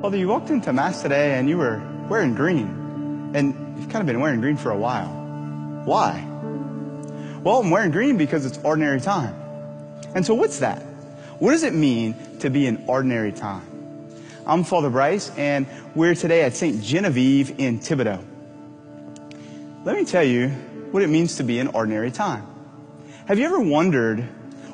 Father, you walked into Mass today and you were wearing green. And you've kind of been wearing green for a while. Why? Well, I'm wearing green because it's ordinary time. And so what's that? What does it mean to be an ordinary time? I'm Father Bryce, and we're today at St. Genevieve in Thibodaux. Let me tell you what it means to be an ordinary time. Have you ever wondered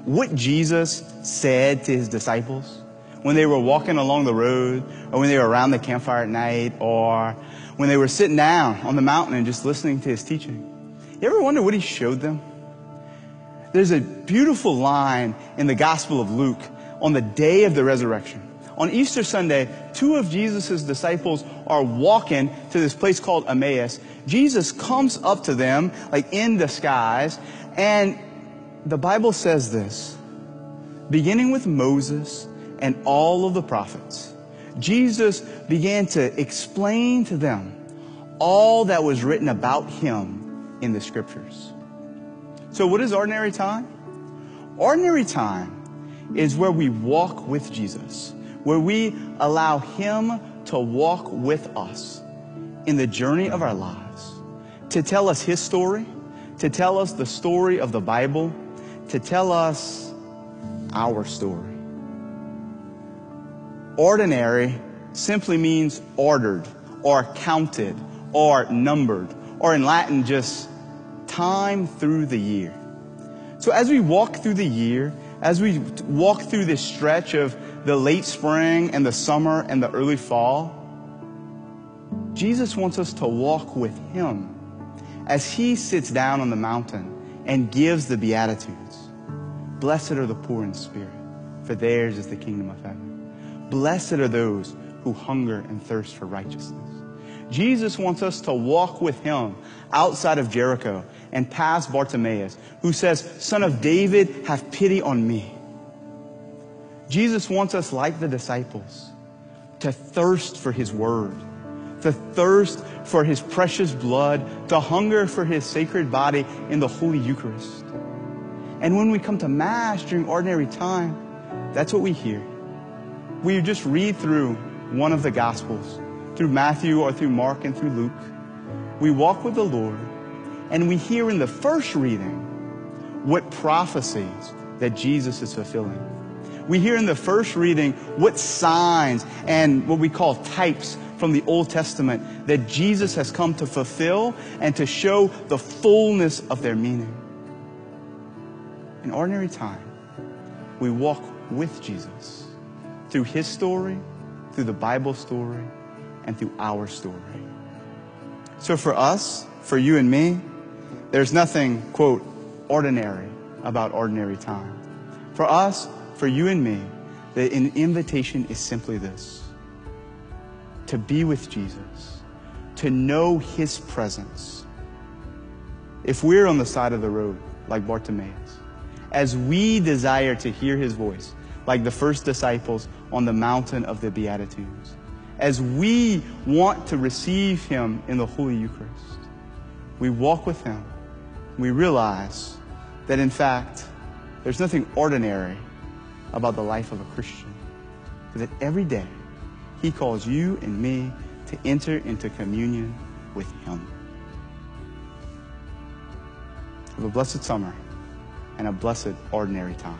what Jesus said to his disciples when they were walking along the road, or when they were around the campfire at night, or when they were sitting down on the mountain and just listening to his teaching? You ever wonder what he showed them? There's a beautiful line in the Gospel of Luke on the day of the resurrection. On Easter Sunday, two of Jesus' disciples are walking to this place called Emmaus. Jesus comes up to them, like in disguise, and the Bible says this: beginning with Moses and all of the prophets, Jesus began to explain to them all that was written about him in the scriptures. So what is ordinary time? Ordinary time is where we walk with Jesus, where we allow him to walk with us in the journey of our lives, to tell us his story, to tell us the story of the Bible, to tell us our story. Ordinary simply means ordered, or counted, or numbered, or in Latin, just time through the year. So as we walk through the year, as we walk through this stretch of the late spring and the summer and the early fall, Jesus wants us to walk with him as he sits down on the mountain and gives the Beatitudes. Blessed are the poor in spirit, for theirs is the kingdom of heaven. Blessed are those who hunger and thirst for righteousness. Jesus wants us to walk with him outside of Jericho and past Bartimaeus, who says, "Son of David, have pity on me." Jesus wants us, like the disciples, to thirst for his word, to thirst for his precious blood, to hunger for his sacred body in the Holy Eucharist. And when we come to Mass during ordinary time, that's what we hear. We just read through one of the Gospels, through Matthew or through Mark and through Luke. We walk with the Lord, and we hear in the first reading what prophecies that Jesus is fulfilling. We hear in the first reading what signs and what we call types from the Old Testament that Jesus has come to fulfill and to show the fullness of their meaning. In ordinary time, we walk with Jesus through his story, through the Bible story, and through our story. So for us, for you and me, there's nothing, quote, ordinary about ordinary time. For us, for you and me, the invitation is simply this: to be with Jesus, to know his presence. If we're on the side of the road, like Bartimaeus, as we desire to hear his voice, like the first disciples on the mountain of the Beatitudes, as we want to receive him in the Holy Eucharist, we walk with him. We realize that, in fact, there's nothing ordinary about the life of a Christian. That every day he calls you and me to enter into communion with him. Have a blessed summer and a blessed ordinary time.